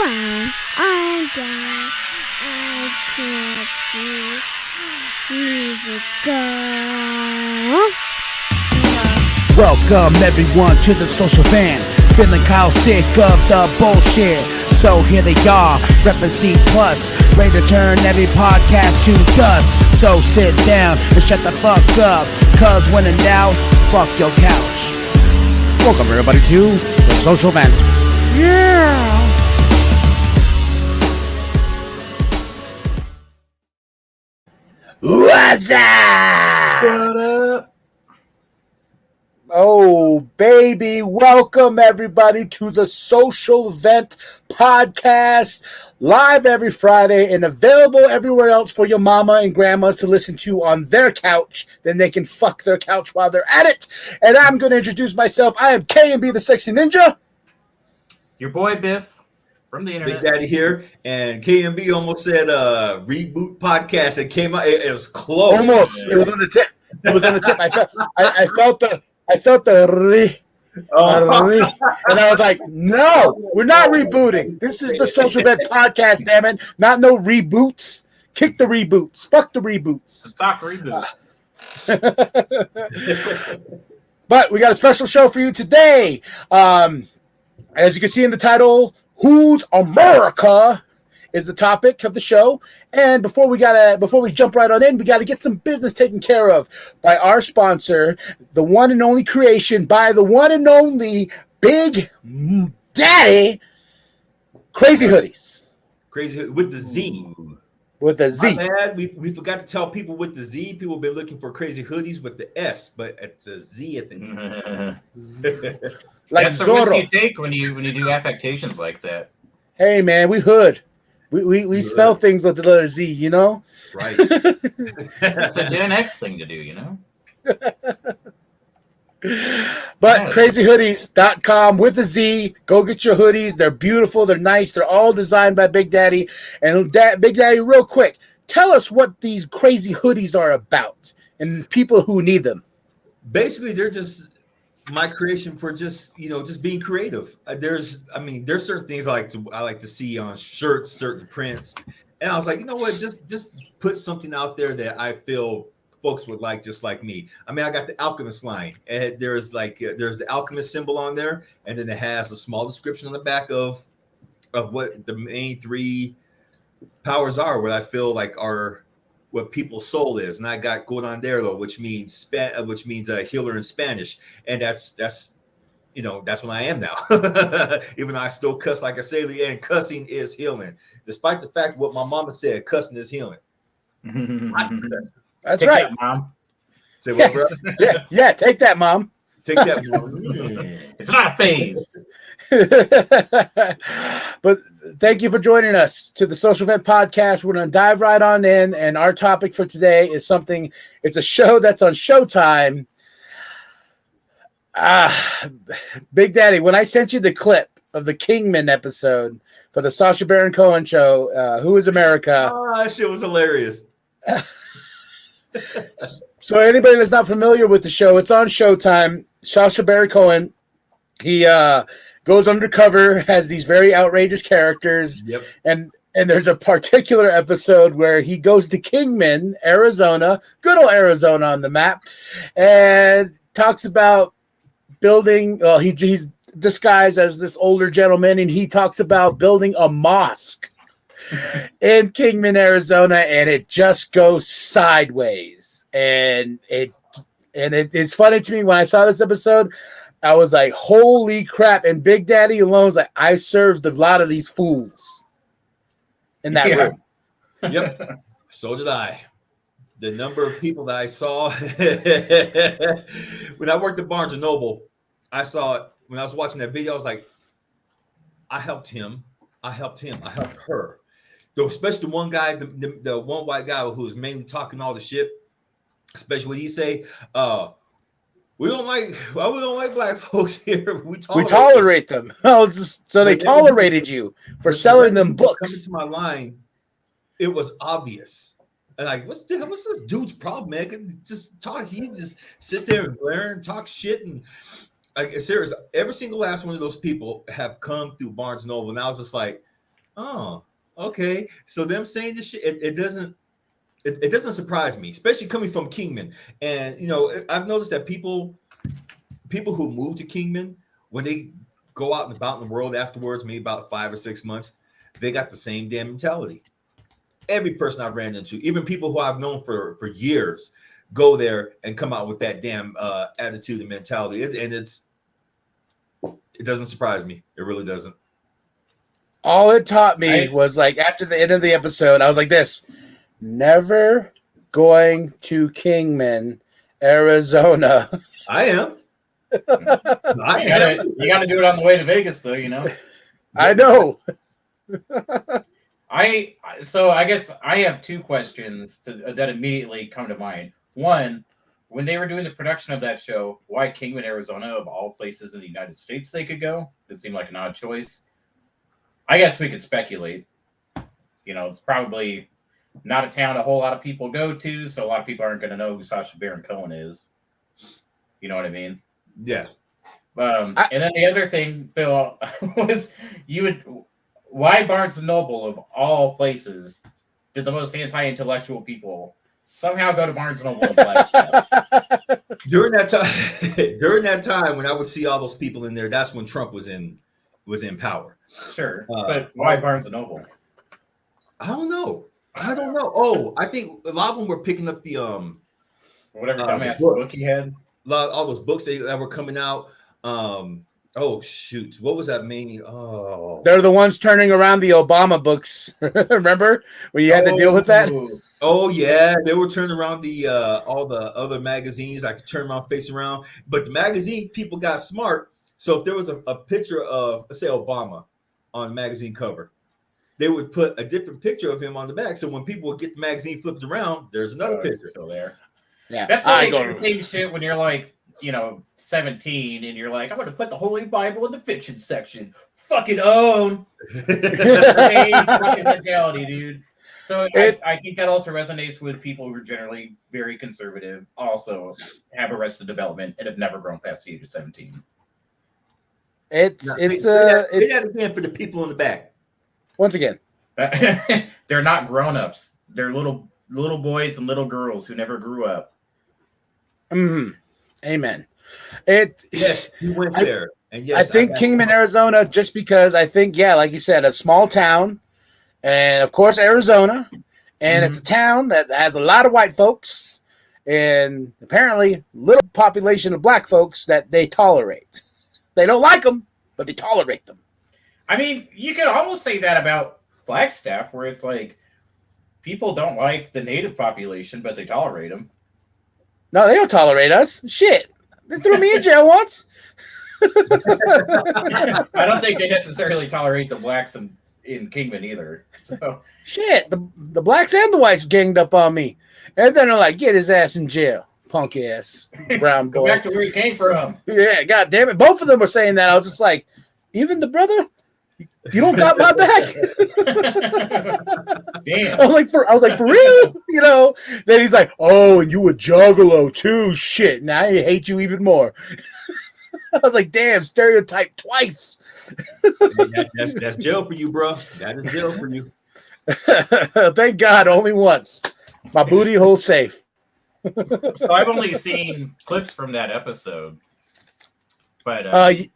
Mom, I got, I can't see. Music go. Welcome everyone to the social van. Feeling Kyle sick of the bullshit. So here they are, reppin' C+, ready to turn every podcast to dust. So sit down and shut the fuck up, cause when in doubt, fuck your couch. Welcome everybody to the social van. Yeah! What's up? What up? Oh, baby. Welcome, everybody, to the Social Vent Podcast. Live every Friday and available everywhere else for your mama and grandmas to listen to on their couch. Then they can fuck their couch while they're at it. And I'm going to introduce myself. I am K&B the Sexy Ninja. Your boy Biff from the internet. Big Daddy here. And K&B almost said reboot podcast. It came out. It was close. Almost. It was on the tip. It was on the tip. I felt the re, and I was like, no, we're not rebooting. This is the Social Vent Podcast, damn it. Not no reboots. Kick the reboots. Fuck the reboots. Talk reboot. But we got a special show for you today. As you can see in the title, Who's Amurica is the topic of the show. And before we jump right on in, we got to get some business taken care of by our sponsor, the one and only creation by the one and only Big Daddy, Crazy Hoodiez. Crazy with the Z. With a Z. My bad. We forgot to tell people with the Z. People have been looking for Crazy Hoodiez with the S, but it's a Z at the end. Like That's the risk Zorro. you take when you do affectations like that. Hey man, we hood. We spell things with the letter Z, you know? Right. It's a Gen X thing to do, you know? But crazyhoodies.com with a Z. Go get your hoodies. They're beautiful. They're nice. They're all designed by Big Daddy. And Big Daddy, real quick, tell us what these crazy hoodies are about and people who need them. Basically, they're just my creation for just being creative. There's certain things I like to see on shirts, certain prints, and I was like, you know what, just put something out there that I feel folks would like, just like me. I mean, I got the Alchemist line, and there's the Alchemist symbol on there, and then it has a small description on the back of what the main three powers are, what I feel like are what people's soul is, and I got going on there though, which means a healer in Spanish, and that's what I am now. Even though I still cuss like I say, and cussing is healing, despite the fact what my mama said, cussing is healing. That's Take right, that, Mom. Say what, brother? yeah. Take that, Mom. Take that, Mom. It's not a phase. But thank you for joining us to the Social Vent Podcast. We're going to dive right on in, and our topic for today is it's a show that's on Showtime. Big Daddy, when I sent you the clip of the Kingman episode for the Sacha Baron Cohen show, Who is America? Oh, that shit was hilarious. So anybody that's not familiar with the show, it's on Showtime. Sacha Baron Cohen, he goes undercover, has these very outrageous characters. Yep. And there's a particular episode where he goes to Kingman, Arizona, good old Arizona on the map, and talks about building. Well, he's disguised as this older gentleman, and he talks about building a mosque in Kingman, Arizona, and it just goes sideways. And it's funny to me when I saw this episode. I was like, holy crap. And Big Daddy alone was like, I served a lot of these fools in that room. Yep. So did I. The number of people that I saw when I worked at Barnes and Noble, I saw it when I was watching that video. I was like, I helped him. I helped her. Though, especially the one guy, the one white guy who was mainly talking all the shit, especially when he say, we don't like black folks here. We tolerate them. So they tolerated you for selling them books. Coming to my line, it was obvious. And like, what's this dude's problem, man? Can just talk. He just sit there and glare and talk shit. And like, serious, every single last one of those people have come through Barnes Noble. And I was just like, Oh, okay. So them saying this shit, it doesn't surprise me, especially coming from Kingman. And I've noticed that people who move to Kingman, when they go out and about in the world afterwards, maybe about 5 or 6 months, they got the same damn mentality. Every person I've ran into, even people who I've known for years, go there and come out with that damn attitude and mentality. It doesn't surprise me. It really doesn't. All it taught me was like after the end of the episode, I was like this: never going to Kingman, Arizona. I am. You gotta do it on the way to Vegas, though. I know. I guess I have two questions that immediately come to mind. One, when they were doing the production of that show, why Kingman, Arizona, of all places in the United States they could go? It seemed like an odd choice. I guess we could speculate. It's probably not a town a whole lot of people go to, so a lot of people aren't going to know who Sacha Baron Cohen is. You know what I mean? Yeah. And then the other thing, Phil, was why Barnes & Noble, of all places, did the most anti-intellectual people somehow go to Barnes & Noble and buy stuff? During that time when I would see all those people in there, that's when Trump was in power. Sure, but why Barnes & Noble? I don't know. Oh, I think a lot of them were picking up the whatever dumbass book he had. All those books that were coming out. Oh shoot, what was that meaning? Oh, They're the ones turning around the Obama books. Remember when you had to deal with that? Oh yeah, they were turning around the all the other magazines. I could turn around, face around, but the magazine people got smart. So if there was a picture of, let's say, Obama on the magazine cover, they would put a different picture of him on the back. So when people would get the magazine flipped around, there's another picture still there. Yeah, that's like the same shit when you're like 17 and you're like, I'm going to put the Holy Bible in the fiction section. Fucking own. Fucking mentality, dude. So I think that also resonates with people who are generally very conservative, also have Arrested Development, and have never grown past the age of 17. Say that again for the people in the back. Once again, they're not grown-ups. They're little boys and little girls who never grew up. Amen. Yes, you went there. And yes, I think Kingman, Arizona, just because I think, like you said, a small town, and of course Arizona, and it's a town that has a lot of white folks, and apparently little population of black folks that they tolerate. They don't like them, but they tolerate them. I mean, you could almost say that about Flagstaff, where it's like people don't like the native population, but they tolerate them. No, they don't tolerate us. Shit. They threw me in jail once. I don't think they necessarily tolerate the blacks in Kingman either. So shit, the blacks and the whites ganged up on me. And then they're like, get his ass in jail. Punk ass brown boy. Go back to where he came from. Yeah, god damn it. Both of them were saying that. I was just like, even the brother? You don't got my back. Damn. I was like, for real? Then he's like, oh, and you a juggalo too. Shit. Now I hate you even more. I was like, damn, stereotype twice. That's jail for you, bro. That is jail for you. Thank God, only once. My booty hole safe. So I've only seen clips from that episode. But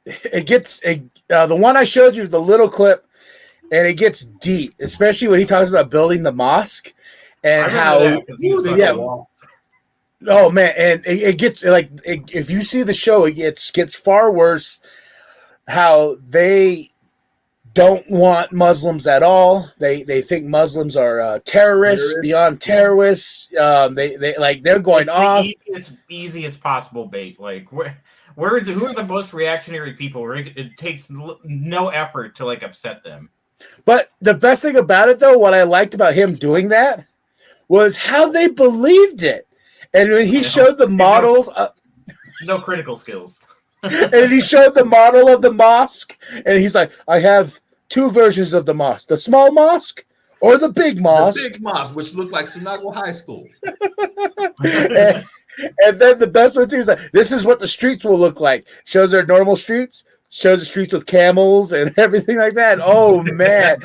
it gets the one I showed you is the little clip, and it gets deep, especially when he talks about building the mosque and how oh man, and it gets like if you see the show, it gets far worse. How they don't want Muslims at all. They think Muslims are terrorists beyond terrorists. They're going off. It's easiest possible bait. Like who are the most reactionary people where it takes no effort to upset them. But the best thing about it, though, what I liked about him doing that was how they believed it. And when he showed the models, no critical skills. And he showed the model of the mosque, and he's like, I have two versions of the mosque, the small mosque or the big mosque. The big mosque, which looked like Sinago High School. And then the best one too is like, this is what the streets will look like. Shows their normal streets. shows the streets with camels and everything like that. Oh man,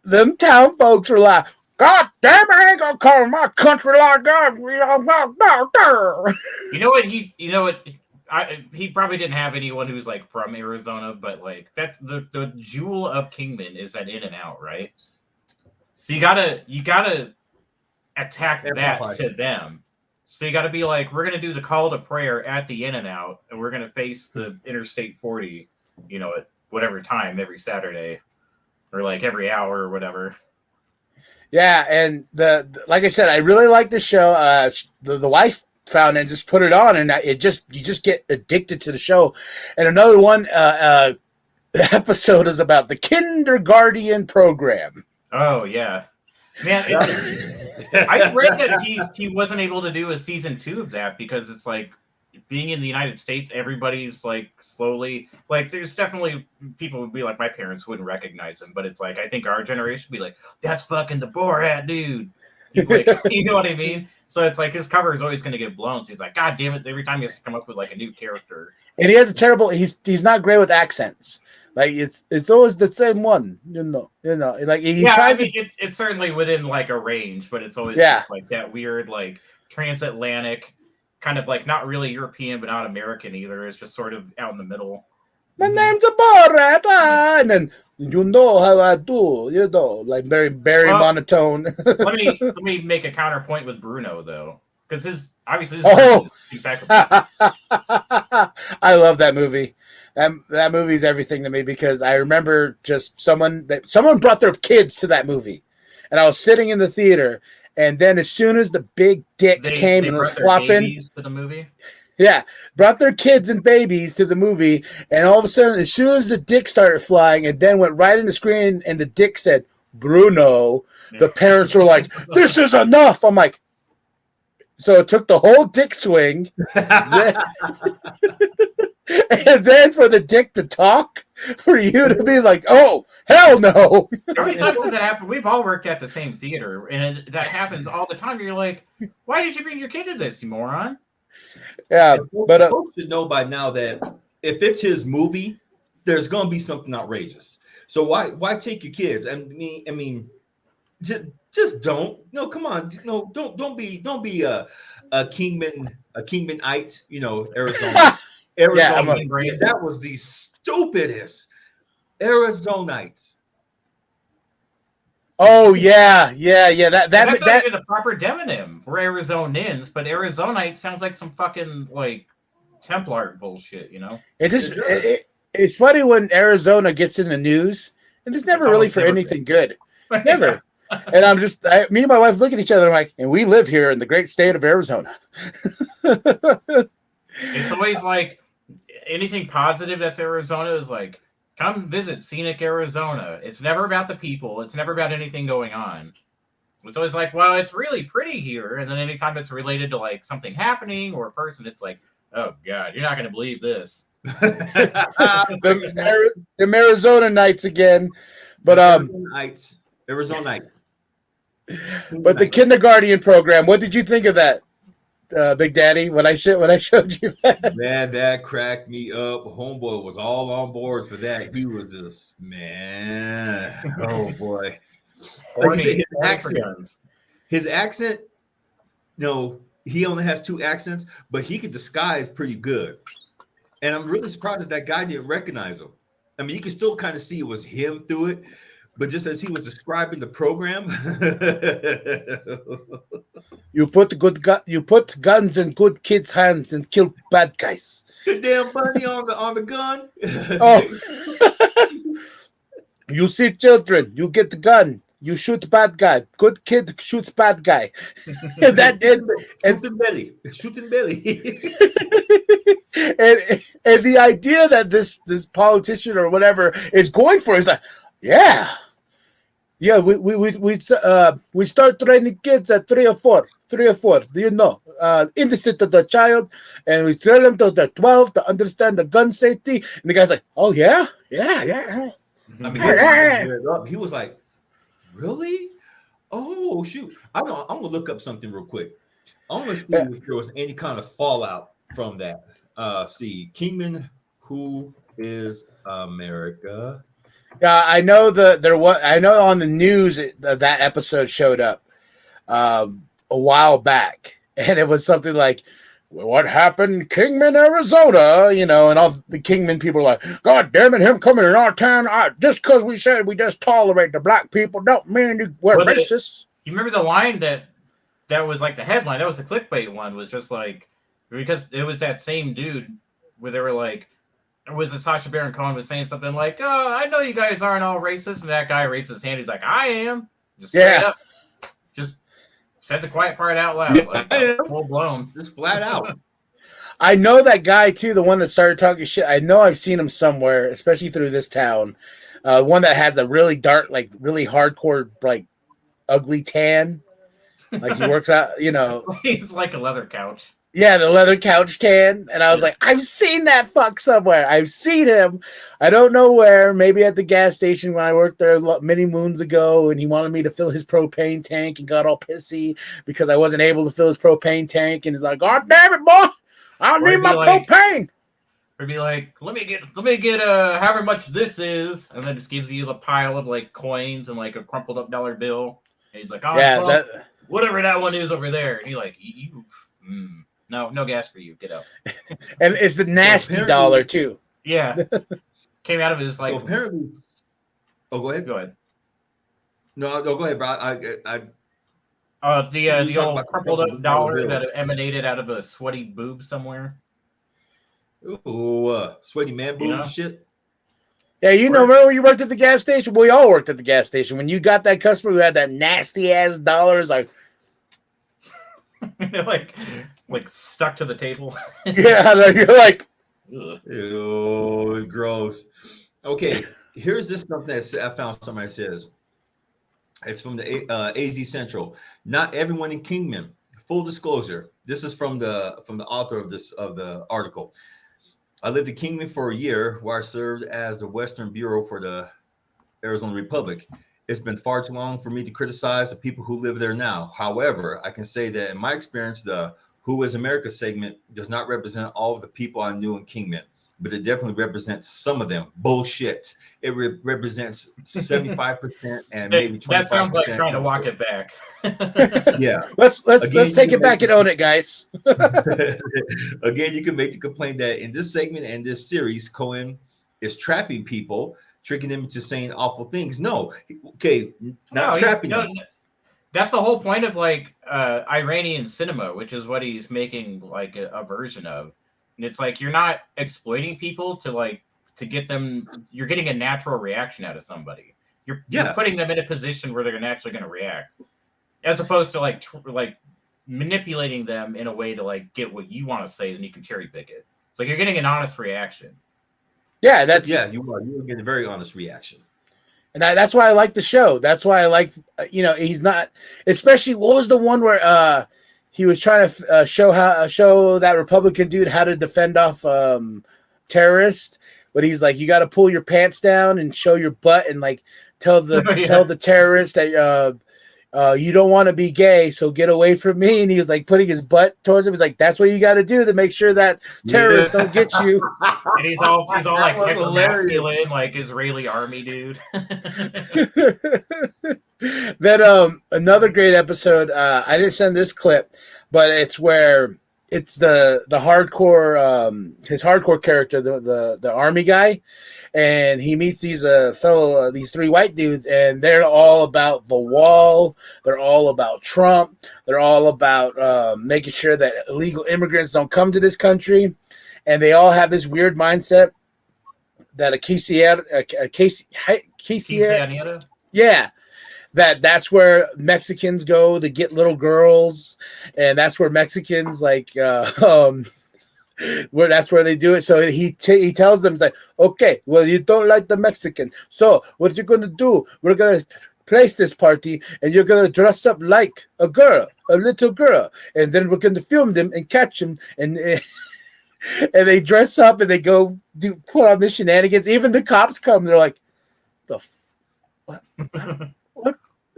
them town folks were like, "God damn it, I ain't gonna call my country like that." You know what? He probably didn't have anyone who's like from Arizona, but like that's the jewel of Kingman is that In and Out, right? So you gotta attack that to them. So you gotta be like, we're gonna do the call to prayer at the In and Out, and we're gonna face the Interstate 40, at whatever time every Saturday, or like every hour or whatever. Yeah, and the like I said, I really like the show. The wife found it and just put it on, and you just get addicted to the show. And another one episode is about the kindergarten program. Oh yeah, man. I read that he wasn't able to do a season 2 of that because it's like being in the United States, everybody's like slowly like there's definitely people would be like my parents wouldn't recognize him, but it's like I think our generation would be like, that's fucking the Borat dude. Like, you know what I mean? So it's like his cover is always going to get blown. So he's like, God damn it! Every time he has to come up with like a new character, and he has a terrible. He's not great with accents. Like it's always the same one, Like he tries. It's certainly within like a range, but it's always just like that weird like transatlantic, kind of like not really European but not American either. It's just sort of out in the middle. My name's a Borat, and then you know how I do, like very monotone. let me make a counterpoint with Bruno though, because his I love that movie. That movie's everything to me because I remember just someone brought their kids to that movie, and I was sitting in the theater, and then as soon as the big dick came and was flopping to the movie. Yeah, brought their kids and babies to the movie, and all of a sudden, as soon as the dick started flying, and then went right in the screen, and the dick said, Bruno, the parents were like, this is enough! I'm like, so it took the whole dick swing, and then for the dick to talk, for you to be like, oh, hell no! How many times does that happen? We've all worked at the same theater, and that happens all the time. You're like, why did you bring your kid to this, you moron? Yeah, but folks should know by now that if it's his movie, there's gonna be something outrageous. So why take your kids? I mean, just don't. No, come on. No, don't be a Kingmanite. Arizona. Yeah, that was the stupidest Arizonites. Oh yeah. That's not even the proper demonym. We're Arizonans, but Arizonite sounds like some fucking like Templar bullshit, It just it's funny when Arizona gets in the news, and it's never really for anything good. Never. And I'm just me and my wife look at each other. I'm like, and we live here in the great state of Arizona. It's always like anything positive that's Arizona is like, come visit scenic Arizona. It's never about the people. It's never about anything going on. It's always like, well, it's really pretty here. And then anytime it's related to like something happening or a person, it's like, oh God, you're not going to believe this. the Arizona Nights again. But Arizonites. But the kindergarten program, what did you think of that? Big Daddy, when I showed you that, man, that cracked me up. Homeboy was all on board for that. He was just, man, oh boy. Like you said, his accent, he only has 2 accents, but he could disguise pretty good. And I'm really surprised that guy didn't recognize him. I mean, you can still kind of see it was him through it, but just as he was describing the program. You put guns in good kids' hands and kill bad guys. The damn bunny on the gun. Oh, you see children, you get the gun, you shoot bad guy. Good kid shoots bad guy. That did shooting belly. and the idea that this politician or whatever is going for is like, yeah, we start training kids at 3 or 4. Innocent of the child, and we train them till they're 12 to understand the gun safety. And the guy's like, oh yeah. I mean, he was like, really? Oh shoot! I'm gonna look up something real quick. I'm gonna see if there was any kind of fallout from that. See, Kingman Who is America? I know I know on the news that episode showed up a while back, and it was something like, "What happened, in Kingman, Arizona?" You know, and all the Kingman people are like, "God damn it, him coming in our town! Just because we said we just tolerate the black people, don't mean we're racist." You remember the line that was like the headline? That was the clickbait one. Was just like, because it was that same dude where they were like, was it Sacha Baron Cohen was saying something like, "Oh, I know you guys aren't all racist," and that guy raises his hand. He's like, "I am." Just straight up, just said the quiet part out loud, like full blown, just flat out. I know that guy too, the one that started talking shit. I know I've seen him somewhere, especially through this town. One that has a really dark, like really hardcore, like ugly tan. Like he works out, you know. He's like a leather couch. Yeah, the leather couch tan. And I was like, I've seen that fuck somewhere. I've seen him. I don't know where. Maybe at the gas station when I worked there many moons ago, and he wanted me to fill his propane tank and got all pissy because I wasn't able to fill his propane tank. And he's like, "God damn it, boy. I need my propane." Or be like, let me get however much this is, and then just gives you a pile of like coins and like a crumpled up dollar bill. And he's like, "Oh yeah, well, whatever that one is over there." And he like, no gas for you. Get out. And it's the nasty dollar too. Yeah, came out of his like. So apparently, go ahead. Go ahead. No, go ahead, bro. The old crumpled up dollar that emanated out of a sweaty boob somewhere. Ooh, sweaty man boob shit. Yeah, remember when you worked at the gas station? We all worked at the gas station. When you got that customer who had that nasty ass dollars, like like stuck to the table. Yeah, you're like, ew, gross. Okay, here's this stuff that I found. Somebody says it's from the AZ Central. Not everyone in Kingman. Full disclosure. This is from the author of the article. I lived in Kingman for a year, where I served as the Western Bureau for the Arizona Republic. It's been far too long for me to criticize the people who live there now. However, I can say that in my experience, the Who is America segment does not represent all of the people I knew in Kingman, but it definitely represents some of them. Bullshit. It represents 75% and maybe 25%. That sounds like trying to walk it back. Yeah. Let's take it back and own it, guys. Again, you can make the complaint that in this segment and this series, Cohen is trapping people, tricking them into saying awful things. No, okay, trapping them. That's the whole point of like Iranian cinema, which is what he's making like a version of. And it's like you're not exploiting people to get them. You're getting a natural reaction out of somebody. You're putting them in a position where they're naturally going to react, as opposed to like manipulating them in a way to like get what you want to say, and you can cherry pick it. It's like you're getting an honest reaction. Yeah, you are. You're getting a very honest reaction. And that's why I like the show. That's why I like, he's not, especially what was the one where he was trying to show that Republican dude how to defend off terrorists, but he's like, you got to pull your pants down and show your butt and like tell the terrorist that you don't want to be gay, so get away from me. And he was like putting his butt towards him. He's like, that's what you got to do to make sure that terrorists don't get you. And he's all like masculine, like Israeli army dude. Then another great episode. I didn't send this clip, but it's where it's the hardcore his hardcore character, the army guy, and he meets these these three white dudes, and they're all about the wall. They're all about Trump. They're all about making sure that illegal immigrants don't come to this country, and they all have this weird mindset that a quinceañera, yeah. That's where Mexicans go to get little girls, and that's where Mexicans where that's where they do it. So he tells them, he's like, okay, well, you don't like the Mexican, so what you're gonna do? We're gonna place this party, and you're gonna dress up like a little girl, and then we're gonna film them and catch them, and and they dress up and they go put on the shenanigans. Even the cops come, they're like,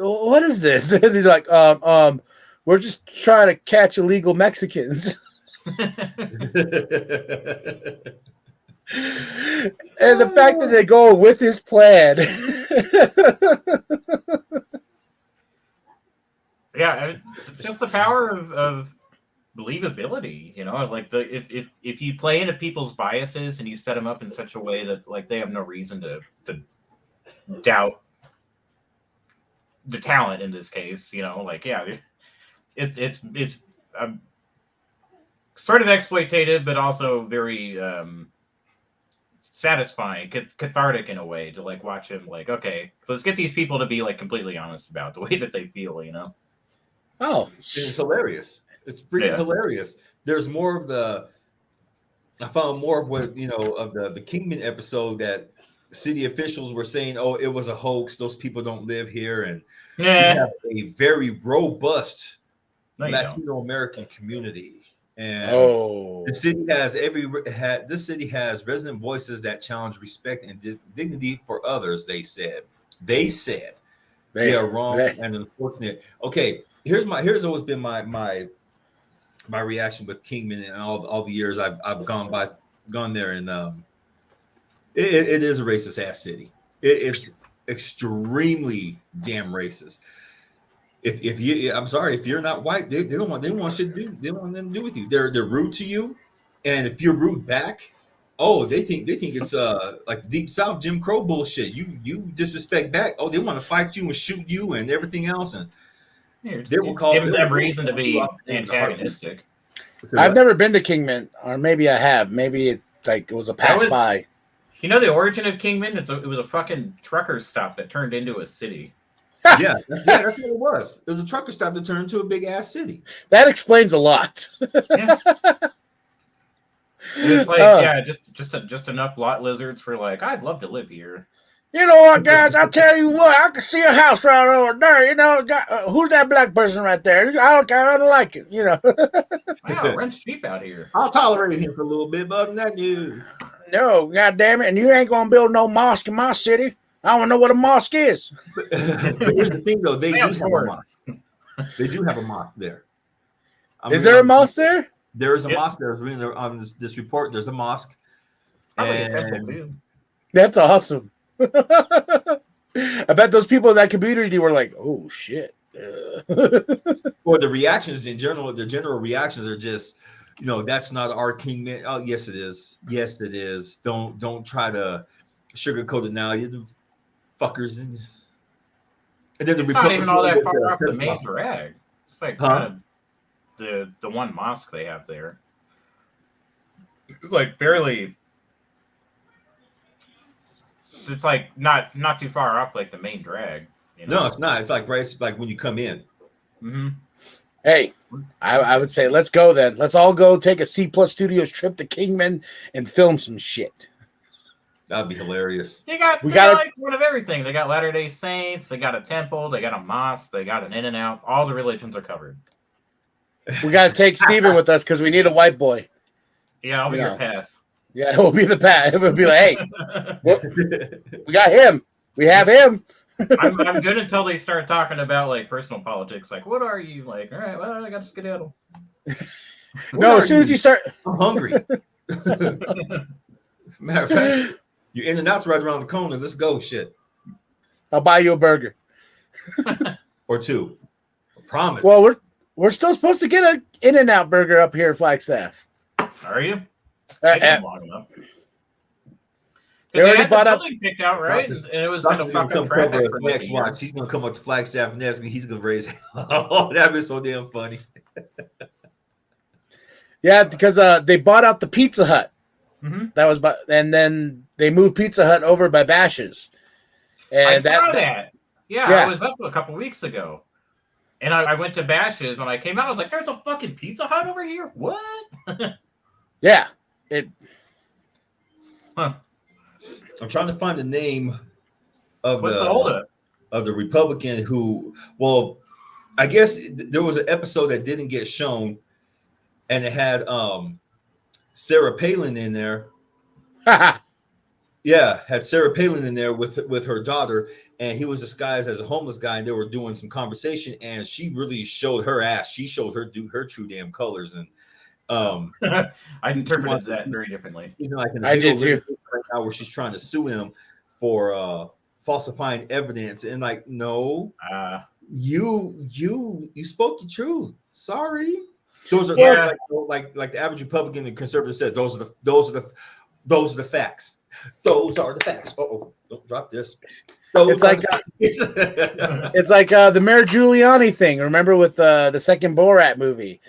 what is this? And he's like, we're just trying to catch illegal Mexicans. And the fact that they go with his plan. Yeah, just the power of believability, you know, like if you play into people's biases and you set them up in such a way that like they have no reason to doubt the talent in this case, you know, like yeah, it's sort of exploitative, but also very satisfying, cathartic in a way to like watch him like, okay, let's get these people to be like completely honest about the way that they feel, you know. Oh, It's hilarious. It's freaking hilarious. There's more of I found more of what, of the Kingman episode that city officials were saying, oh, it was a hoax. Those people don't live here. And we have a very robust Latino American community. And the city this city has resident voices that challenge respect and dignity for others. They said they are wrong and unfortunate. Okay, here's always been my reaction with Kingman and all the years I've gone there, and it is a racist ass city. It's extremely damn racist. I'm sorry, if you're not white, they don't want shit to do. They don't want nothing to do with you. They're rude to you, and if you're rude back, oh, they think it's like deep South Jim Crow bullshit. You disrespect back. Oh, they want to fight you and shoot you and everything else, and they will call them reason to be antagonistic. I've never been to Kingman, or maybe I have. Maybe it was a pass by. You know the origin of Kingman? It was a fucking trucker stop that turned into a city. Yeah, that's what it was. It was a trucker stop that turned into a big ass city. That explains a lot. Yeah. It's like just enough lot lizards for like, I'd love to live here. You know what, guys? I'll tell you what. I can see a house right over there. You know, who's that black person right there? I don't like it. You know. Wow, rent's cheap out here. I'll tolerate him for a little bit, but not you. No, goddamn it! And you ain't gonna build no mosque in my city. I don't know what a mosque is. But here's the thing, though. They do have a mosque. They do have a mosque there. Is there a mosque there? There is a mosque there. On this report, there's a mosque. And that's awesome. I bet those people in that community were like, "Oh shit." Or the reactions in general, the general reactions are just, that's not our Kingman. Oh, yes, it is. Yes, it is. Don't try to sugarcoat it now. You fuckers. And then it's not even all that far off the main drag. It's like kind of the one mosque they have there. Like barely. It's like not too far off like the main drag. You know? No, it's not. It's like it's like when you come in. Mm-hmm. Hey, I would say let's go then. Let's all go take a C+ Studios trip to Kingman and film some shit. That'd be hilarious. They got like one of everything. They got Latter-day Saints. They got a temple. They got a mosque. They got an In-N-Out. All the religions are covered. We got to take Steven with us because we need a white boy. Yeah, I'll be your pass. Yeah, we'll be the pass. We'll be like, hey, we got him. We have him. I'm good until they start talking about like personal politics. Like, what are you like? All right, well, I got to skedaddle. No, as soon as you start, I'm hungry. Matter of fact, your In-N-Out's right around the corner. Let's go, shit. I'll buy you a burger or two. I promise. Well, we're still supposed to get an In-N-Out burger up here at Flagstaff. Are you? Long enough. They already bought up. Picked out, right? And it was going to fuck up traffic for next watch. He's going to come up to Flagstaff next, and he's going to raise. Oh, that'd be so damn funny. Yeah, because they bought out the Pizza Hut. Mm-hmm. That was, and then they moved Pizza Hut over by Bash's. And I saw that. Yeah, I was up a couple weeks ago, and I went to Bash's, and I came out. I was like, "There's a fucking Pizza Hut over here." What? Yeah. I'm trying to find the name of the Republican who. Well, I guess there was an episode that didn't get shown, and it had Sarah Palin in there. Yeah, had Sarah Palin in there with her daughter, and he was disguised as a homeless guy, and they were doing some conversation, and she really showed her ass. She showed her true damn colors, and I interpreted that very differently. She's like in a I big did old too. litigation right now where she's trying to sue him for falsifying evidence, and like, no, you spoke the truth. Sorry. Those are Yeah. like the average Republican and conservative says. Those are the facts. Those are the facts. Oh, don't drop this. It's like it's like the Mayor Giuliani thing. Remember with the second Borat movie,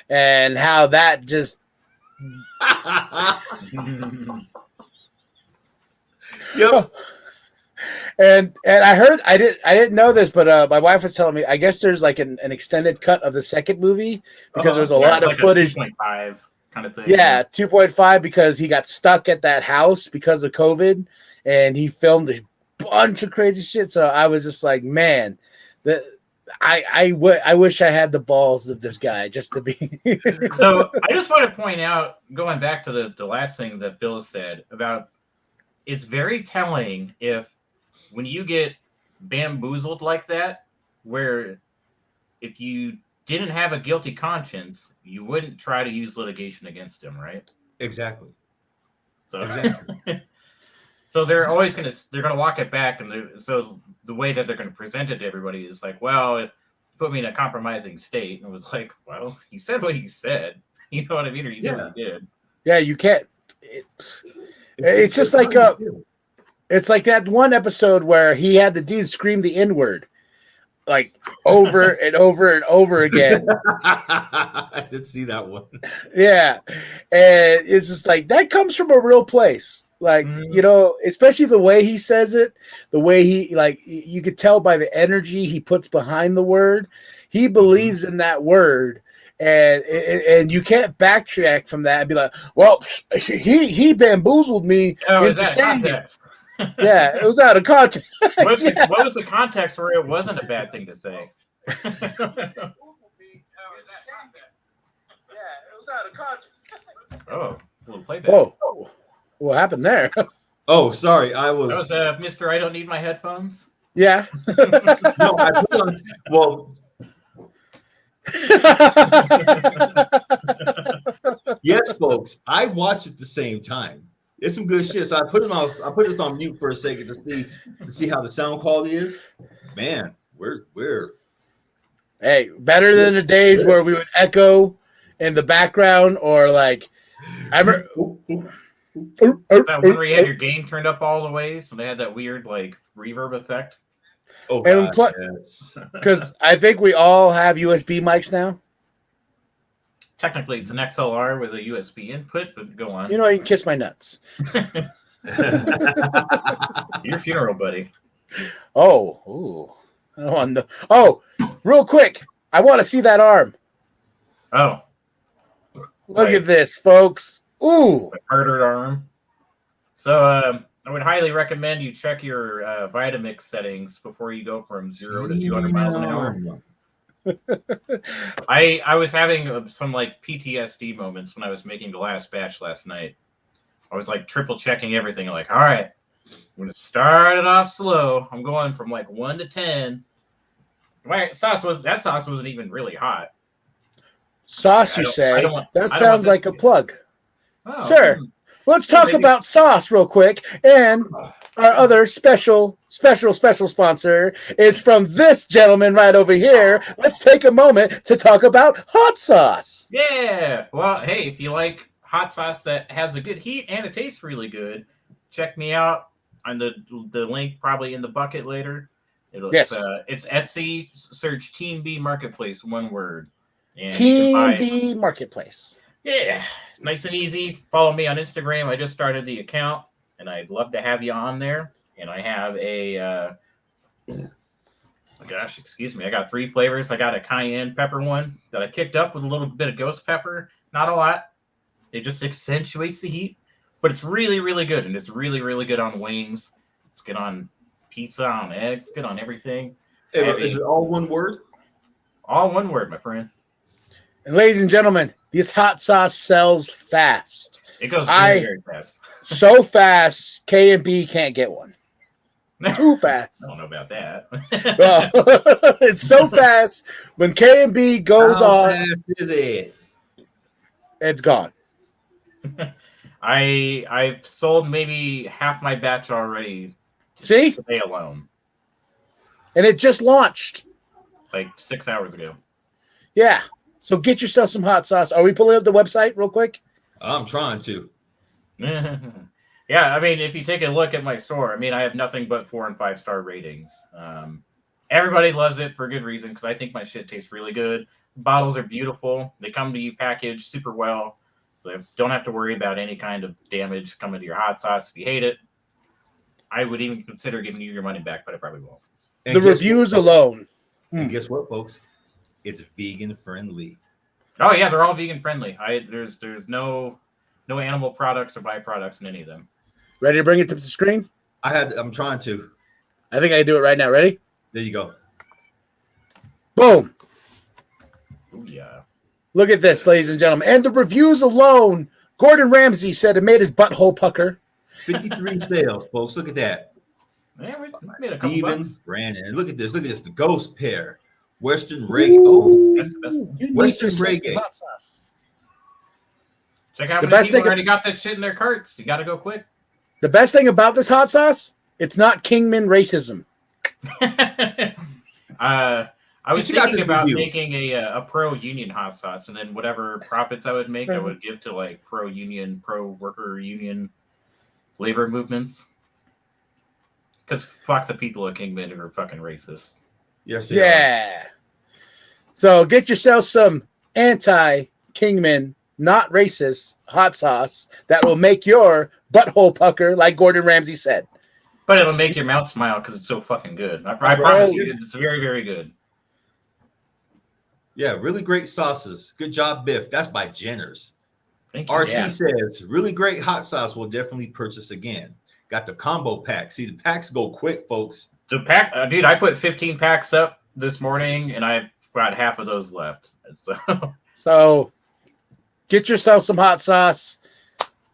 and how that just yep. And I heard I didn't know this, but my wife was telling me I guess there's like an extended cut of the second movie because there was a lot of like footage. 2.5 kind of thing. Yeah, 2.5 because he got stuck at that house because of COVID, and he filmed a bunch of crazy shit. So I was just like, man, I wish I had the balls of this guy just to be. So I just want to point out, going back to the last thing that Bill said about, it's very telling when you get bamboozled like that, where if you didn't have a guilty conscience, you wouldn't try to use litigation against him, right? Exactly. So, exactly. So they're gonna walk it back, and so the way that they're gonna present it to everybody is like, well, it put me in a compromising state, and it was like, well, he said what he said, you know what I mean, or he did what he did. Yeah, you can't. It's just like it's like that one episode where he had the dude scream the N-word like over and over and over again. I did see that one. Yeah. And it's just like that comes from a real place. Like, you know, especially the way he says it, the way he, like, you could tell by the energy he puts behind the word. He believes in that word. And you can't backtrack from that and be like, well, he bamboozled me into saying it. Yeah, it was out of context. What was the context where it wasn't a bad thing to say? Yeah, it was out of context. Oh, we'll play that. Whoa, what happened there? Oh, sorry, I was. That was Mr. I don't need my headphones. Yeah. No, I put on. Well. Yes, folks, I watch at the same time. It's some good shit. So I put this on mute for a second to see how the sound quality is. Man, we're hey, better than the days where we would echo in the background, or like I remember that one where you had your gain turned up all the way, so they had that weird like reverb effect. Oh, God, yes. Because I think we all have USB mics now. Technically, it's an XLR with a USB input, but go on. You know, you can kiss my nuts. Your funeral, buddy. Oh, ooh. I don't want to. Oh, real quick. I want to see that arm. Oh. Look at this, folks. Ooh. A murdered arm. So, I would highly recommend you check your Vitamix settings before you go from 0 to 200 miles an hour. I was having some like PTSD moments when I was making the last batch last night. I was like triple checking everything. Like, all right, I'm going to start it off slow. I'm going from like 1 to 10. That sauce wasn't even really hot. Sauce, you say? That sounds like a plug. Oh, Sir, let's talk about sauce real quick. And our other special sponsor is from this gentleman right over here. Let's take a moment to talk about hot sauce. Yeah. Well, hey, if you like hot sauce that has a good heat and it tastes really good, check me out on the link probably in the bucket later. It's Etsy. Search Team B Marketplace, one word. And Team B Marketplace. Yeah, nice and easy. Follow me on Instagram. I just started the account, and I'd love to have you on there. And I have a, excuse me. I got 3 flavors. I got a cayenne pepper one that I kicked up with a little bit of ghost pepper. Not a lot. It just accentuates the heat, but it's really, really good. And it's really, really good on wings. It's good on pizza, on eggs. It's good on everything. Is it all one word? All one word, my friend. And ladies and gentlemen, this hot sauce sells fast. It goes very, very fast. So fast, K&B can't get one. Too fast. I don't know about that. Well, it's so fast when K&B goes on. How fast is it? It's gone. I've sold maybe half my batch already. See? Today alone. And it just launched. Like 6 hours ago. Yeah. So get yourself some hot sauce. Are we pulling up the website real quick? I'm trying to. Yeah, I mean, if you take a look at my store, I mean, I have nothing but 4 and 5 star ratings. Everybody loves it for good reason because I think my shit tastes really good. Bottles are beautiful. They come to you packaged super well. So you don't have to worry about any kind of damage coming to your hot sauce if you hate it. I would even consider giving you your money back, but I probably won't. And the reviews alone. And guess what, folks? It's vegan friendly. Oh yeah, they're all vegan friendly. There's no animal products or byproducts in any of them. Ready to bring it to the screen? I'm trying to. I think I can do it right now. Ready? There you go. Boom. Ooh, yeah. Look at this, ladies and gentlemen. And the reviews alone, Gordon Ramsay said it made his butthole pucker. 53 sales, folks. Look at that. Yeah, we made a couple Steven bucks. Brandon. Look at this. Look at this. The Ghost Pair. Western Reggae. Oh, That's the best one. You need Western yourself Reggae. some hot sauce. Check out The how many best people thing- already got that shit in their carts. You got to go quick. The best thing about this hot sauce, it's not Kingman racism. I was Since you got thinking the about review. making a pro-union hot sauce, and then whatever profits I would make, I would give to like pro-union, pro-worker union labor movements. Because fuck the people of Kingman who are fucking racist. yes, they are. Yeah. So get yourself some anti-Kingman, not racist hot sauce that will make your butthole pucker, like Gordon Ramsay said. But it'll make your mouth smile because it's so fucking good. I That's promise right. you, it's very, very good. Yeah, really great sauces. Good job, Biff. That's by Jenner's. Thank you. RT Yeah. says, really great hot sauce. Will definitely purchase again. Got the combo pack. See, the packs go quick, folks. So dude, I put 15 packs up this morning, and I've got half of those left. So So get yourself some hot sauce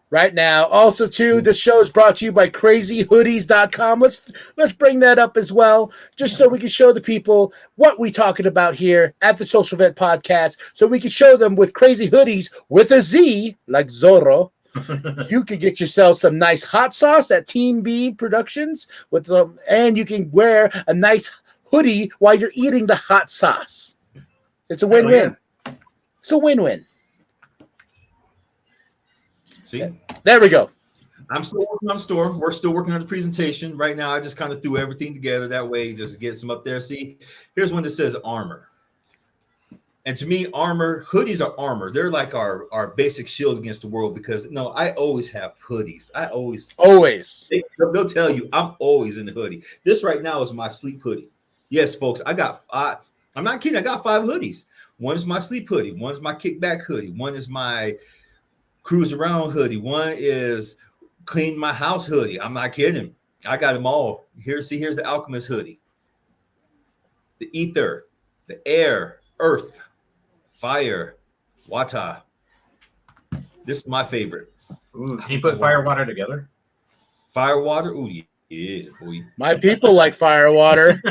right now. Also, too, this show is brought to you by crazyhoodies.com. Let's bring that up as well, just so we can show the people what we're talking about here at the Social Vet Podcast, so we can show them with Crazy Hoodies with a Z, like Zorro. You can get yourself some nice hot sauce at Team B Productions with some, and you can wear a nice hoodie while you're eating the hot sauce. It's a win-win. It's a win-win. See, There we go. I'm still working on store. We're still working on the presentation. Right now, I just kind of threw everything together that way, just get some up there. See, here's one that says armor. And to me, hoodies are armor. They're like our basic shield against the world because, I always have hoodies. Always. They'll tell you I'm always in the hoodie. This right now is my sleep hoodie. Yes, folks, I'm not kidding. I got 5 hoodies. One is my sleep hoodie. One is my kickback hoodie. One is my cruise around hoodie. One is clean my house hoodie. I'm not kidding. I got them all. Here's the alchemist hoodie. The ether, the air, earth, fire, water. This is my favorite. Ooh, can you put fire water together? Fire water. Ooh, yeah, boy. My people like fire water.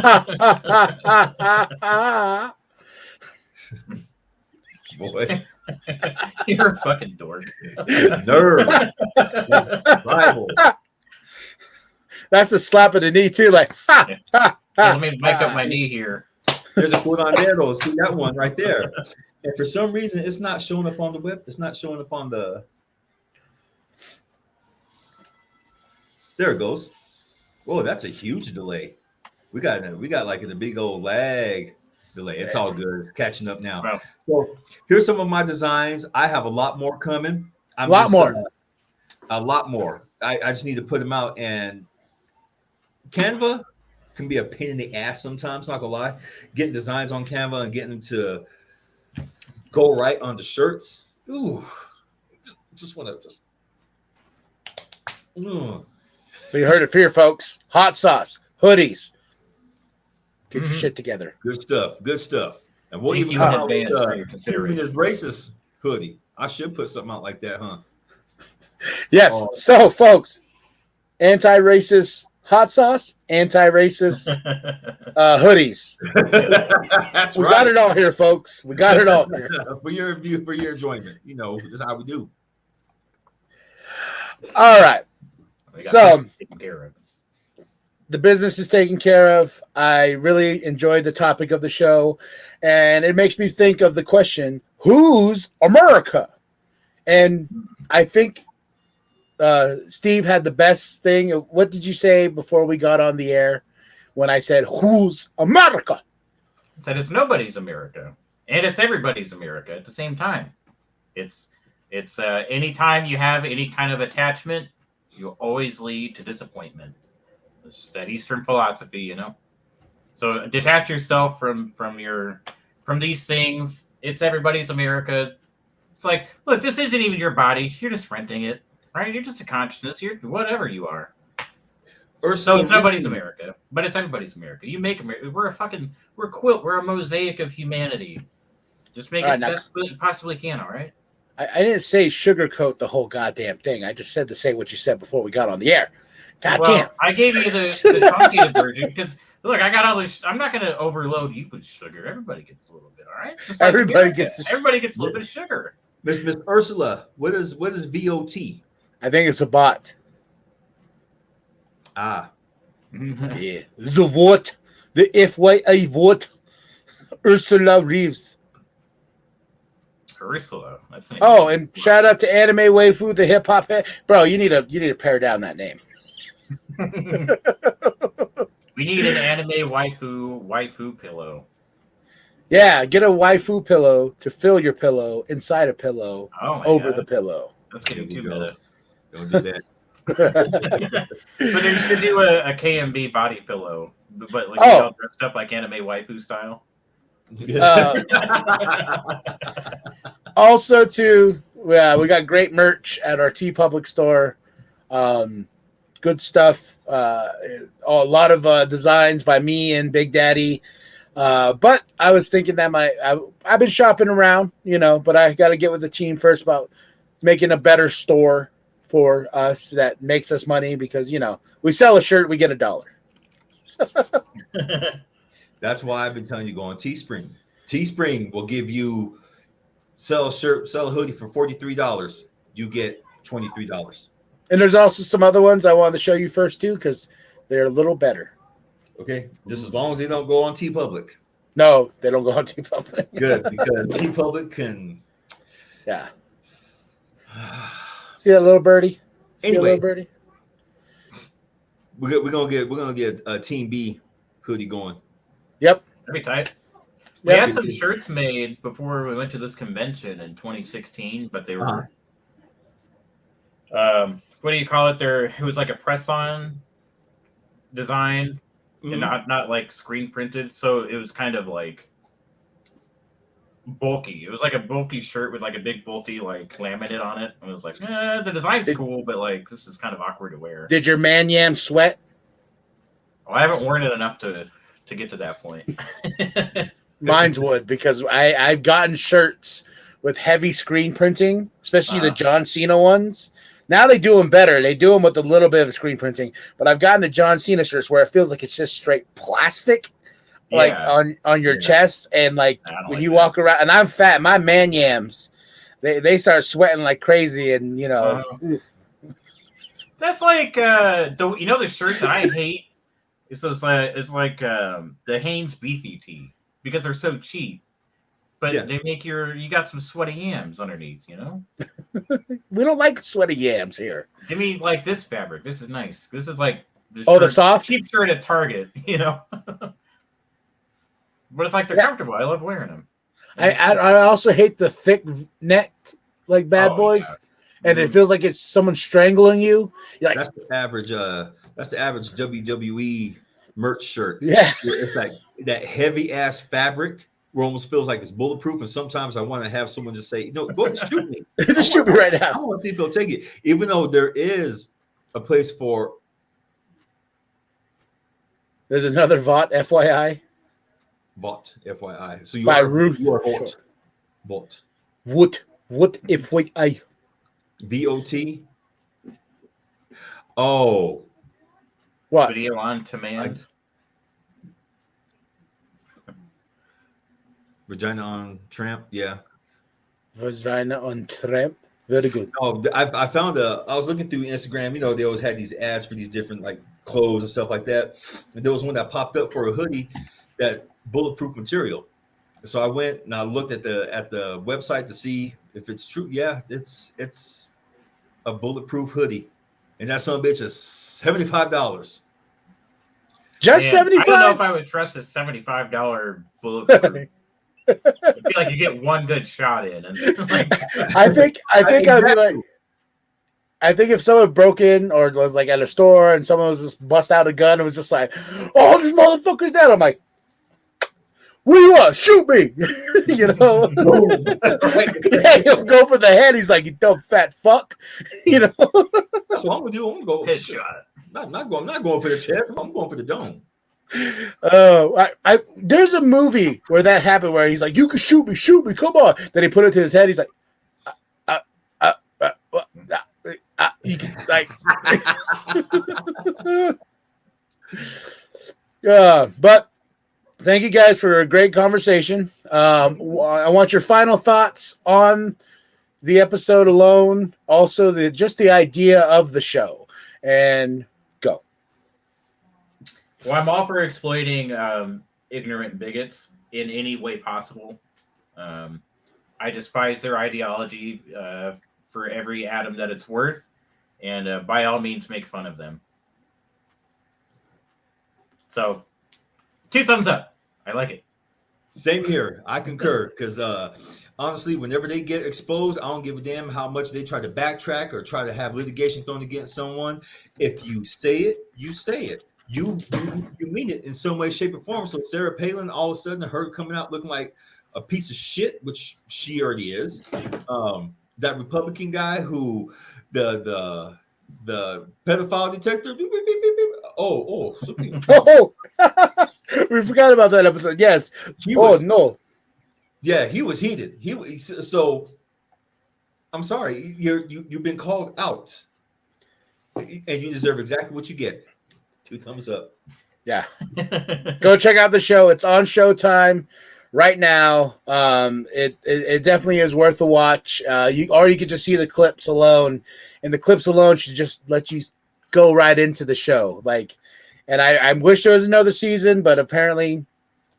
Boy. You're a fucking dork. Nerd. Bible. That's a slap of the knee too. Like, ha, Yeah. ha, Yeah, ha, let me mic up my knee here. There's a curandero. See that one right there. And for some reason, it's not showing up on the web. It's not showing up on the. There it goes. Whoa, that's a huge delay. We got like a big old lag delay. It's all good. It's catching up now. Wow. So here's some of my designs. I have a lot more coming. A lot more. I just need to put them out, and Canva can be a pain in the ass sometimes, not gonna lie. Getting designs on Canva and getting them to go right on the shirts. Ooh, just want to just. So you heard it here, folks. Hot sauce, hoodies. Get your shit together. Good stuff. Good stuff. And we'll Thank even you come in out with advance for your consideration. racist hoodie. I should put something out like that, huh? Yes. Oh. So, folks, anti-racist hot sauce, anti-racist hoodies. That's We right. got it all here, folks. We got it all here. For your view, for your enjoyment. You know, this is how we do. All right. We got So this taken care of. the business is taken care of. I really enjoyed the topic of the show, and it makes me think of the question, who's Amurica? And I think Steve had the best thing. What did you say before we got on the air when I said, who's Amurica? Said it's nobody's America, and it's everybody's America at the same time. It's anytime you have any kind of attachment, you always lead to disappointment. It's that Eastern philosophy, you know. So detach yourself from these things. It's everybody's America. It's like, look, this isn't even your body. You're just renting it, right? You're just a consciousness. You're whatever you are. So it's nobody's America, but it's everybody's America. You make America. We're a quilt. We're a mosaic of humanity. Just make it the best you possibly can, all right? I didn't say sugarcoat the whole goddamn thing. I just said to say what you said before we got on the air. God damn. I gave you the truncated version because, look, I got all this. I'm not going to overload you with sugar. Everybody gets a little bit, all right? Just like everybody gets a little bit of sugar. Miss Ursula, what is VOT? I think it's a bot. Ah. Yeah. The vote. The FYI vote. Ursula Reeves. Ursula. That's and shout out to Anime Waifu, the hip hop head. Bro, you need to pare down that name. We need an anime waifu pillow. Yeah, get a waifu pillow to fill your pillow inside a pillow over the pillow. That's getting too meta. Don't do that. But they should do a KMB body pillow, but like all dressed up like anime waifu style. Also, too, we got great merch at our T Public store. Good stuff. A lot of designs by me and Big Daddy. But I was thinking that I've been shopping around, but I got to get with the team first about making a better store for us that makes us money because, we sell a shirt, we get $1. That's why I've been telling you go on Teespring. Teespring will give you sell a shirt, sell a hoodie for $43. You get $23. And there's also some other ones I wanted to show you first too because they're a little better. Okay, just as long as they don't go on TeePublic. No, they don't go on TeePublic. Good, because TeePublic can. Yeah. See that little birdie? Anyway, little birdie? We're gonna get a Team B hoodie going. Yep. That'd be tight. We had some shirts made before we went to this convention in 2016, but they were what do you call it? It was like a press-on design and not like screen printed, so it was kind of like bulky. It was like a bulky shirt with like a big bulky like laminate on it. And it was like, the design's cool, but like this is kind of awkward to wear. Did your man yam sweat? Oh, I haven't worn it enough to get to that point. Mine's would because I've gotten shirts with heavy screen printing, especially the John Cena ones. Now they do them better. They do them with a little bit of screen printing, but I've gotten the John Cena shirts where it feels like it's just straight plastic, like on your chest, and like when you walk around. And I'm fat, my man yams, they start sweating like crazy, and that's like the shirts that I hate. It's like the Hanes Beefy tee because they're so cheap. But they make you got some sweaty yams underneath, We don't like sweaty yams here. Give me like this fabric. This is nice. This is like the soft cheap shirt at Target, But it's like they're comfortable. I love wearing them. I also hate the thick neck like Bad Boys, and it feels like it's someone strangling you. You're like, that's the average WWE merch shirt. Yeah, it's like that heavy ass fabric. Where almost feels like it's bulletproof, and sometimes I want to have someone just say, "No, go ahead and shoot me. Just shoot me right now." I want to see if he'll take it, even though there is a place for. There's another VOT, FYI. VOT, FYI. So by Ruth. You are VOT. VOT. What, FYI. VOT. Oh. What? Video on demand. Vagina on tramp. Yeah. Vagina on tramp. Very good. Oh, I found I was looking through Instagram. You know, they always had these ads for these different like clothes and stuff like that. And there was one that popped up for a hoodie that bulletproof material. So I went and I looked at the website to see if it's true. Yeah, it's a bulletproof hoodie, and that son of a bitch is $75. Just Man, 75. I don't know if I would trust a $75 bulletproof. I feel like you get one good shot in, and like, I think I'd be like, I think if someone broke in or was like at a store and someone was just bust out a gun and was just like, "Oh, this motherfucker's dead," I'm like, "Where you are? Shoot me!" You know? Yeah, he'll go for the head. He's like, "You dumb fat fuck," you know. That's what I'm gonna do. I'm gonna go headshot. I'm not going for the chest. I'm going for the dome. There's a movie where that happened where he's like, "You can shoot me, come on." Then he put it to his head. He's like, you can, like, but thank you guys for a great conversation. I want your final thoughts on the episode alone, also just the idea of the show, and go. Well, I'm all for exploiting ignorant bigots in any way possible. I despise their ideology for every atom that it's worth, and by all means, make fun of them. So, 2 thumbs up. I like it. Same here. I concur because honestly, whenever they get exposed, I don't give a damn how much they try to backtrack or try to have litigation thrown against someone. If you say it, you say it. You mean it in some way, shape, or form. So Sarah Palin, all of a sudden, her coming out looking like a piece of shit, which she already is. That Republican guy who the pedophile detector. Beep, beep, beep, beep, beep. Oh, something. Oh, we forgot about that episode. Yes. No. Yeah, he was heated. So. I'm sorry. You've been called out, and you deserve exactly what you get. 2 thumbs up. Yeah. Go check out the show. It's on Showtime right now. It definitely is worth a watch. You could just see the clips alone, and the clips alone should just let you go right into the show. Like, and I wish there was another season, but apparently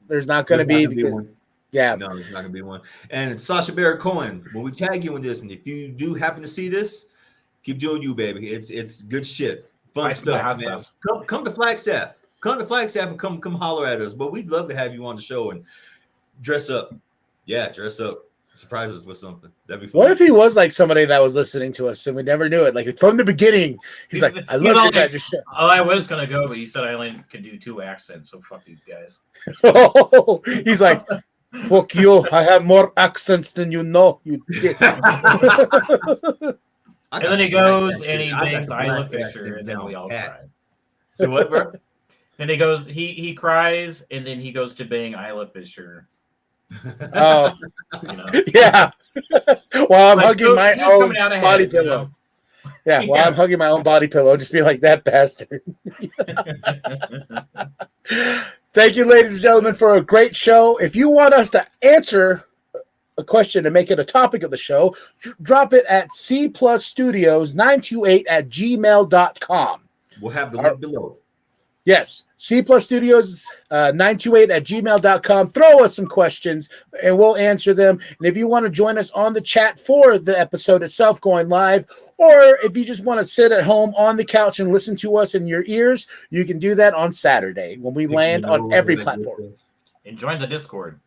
there's not going to be. Because, yeah, no, there's not going to be one. And Sacha Baron Cohen, when we tag you in this, and if you do happen to see this, keep doing you, baby. It's good shit. Fun stuff, man. Come to Flagstaff. Come to Flagstaff and come holler at us. But we'd love to have you on the show and dress up. Yeah, dress up. Surprise us with something. That'd be fun. What if he was like somebody that was listening to us and we never knew it? Like from the beginning, he's like, "I love you guys' show." Oh, I was gonna go, but you said I only could do 2 accents, so fuck these guys. He's like, "Fuck you! I have more accents than you know, you dick." And then he goes and he bangs Isla Fisher, and then we all cry. So what, bro? Then he goes, he cries, and then he goes to bang Isla Fisher. Oh, yeah. While I'm hugging my own body pillow. Yeah, while I'm hugging my own body pillow, just be like, "That bastard." Thank you, ladies and gentlemen, for a great show. If you want us to answer a question and make it a topic of the show, drop it at cplusstudios928@gmail.com. We'll have the link below. Yes, cplusstudios928@gmail.com. Throw us some questions and we'll answer them. And if you want to join us on the chat for the episode itself going live, or if you just want to sit at home on the couch and listen to us in your ears, you can do that on Saturday when we land on every platform. And join the Discord.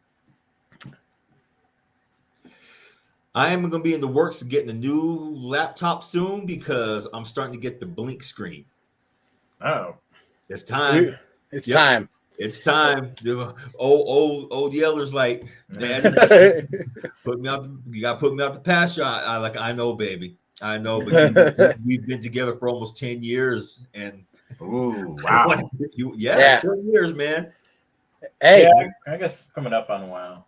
I am going to be in the works of getting a new laptop soon because I'm starting to get the blink screen. Oh. It's time. It's time. It's time. The old yeller's like, "Daddy, put me out. You got to put me out the pasture." I know, baby. I know, but we've been together for almost 10 years, and ooh, wow, 10 years, man. Hey, yeah, I guess coming up on a while.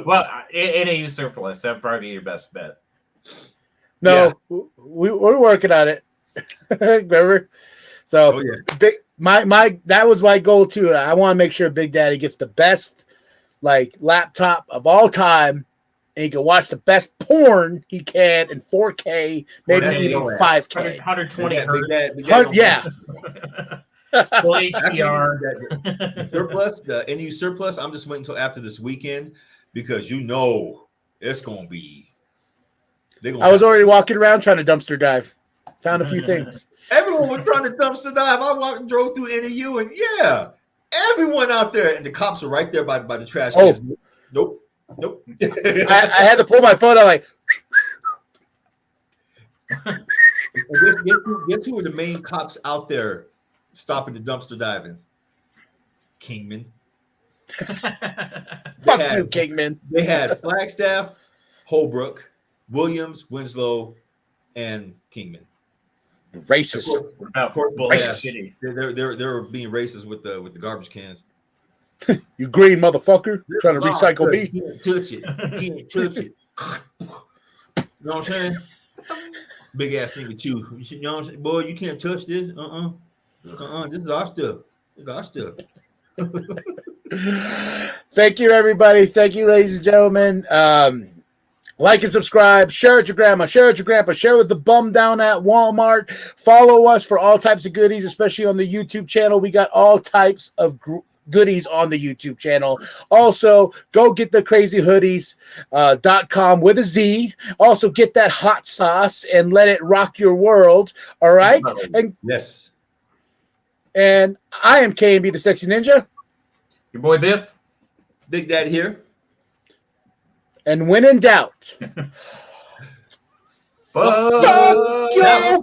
Well, any surplus, that'd probably be your best bet. No, we're working on it. Remember? So Oh yeah. big my that was my goal too. I want to make sure Big Daddy gets the best like laptop of all time, and he can watch the best porn he can in 4K, maybe that's even no 5K. 120 Big hertz. Dad don't Yeah. Full After HDR. the surplus, the NU surplus, I'm just waiting until after this weekend because it's gonna be. I was already walking around trying to dumpster dive. Found a few things. Everyone was trying to dumpster dive. I drove through NU, and yeah, everyone out there, and the cops are right there by the trash cans. Nope. I had to pull my phone out like. Guess who are the main cops out there stopping the dumpster diving? Kingman. Fuck you, Kingman. They had Flagstaff, Holbrook, Williams, Winslow, and Kingman. Racist. Of course, Racist. They're being racist with the garbage cans. You green motherfucker. Trying to recycle me. Can't touch it. Can't touch it. You know what I'm saying? Big ass nigga too. You know what I'm saying? Boy, you can't touch this. This is our stuff. This is our stuff. Thank you, everybody. Thank you, ladies and gentlemen. Like and subscribe. Share it with your grandma. Share it with your grandpa. Share it with the bum down at Walmart. Follow us for all types of goodies, especially on the YouTube channel. We got all types of goodies on the YouTube channel. Also, go get the crazyhoodies.com with a Z. Also, get that hot sauce and let it rock your world. All right? And yes. And I am KMB the Sexy Ninja. Your boy Biff. Big Dad here. And when in doubt, Fuck fuck your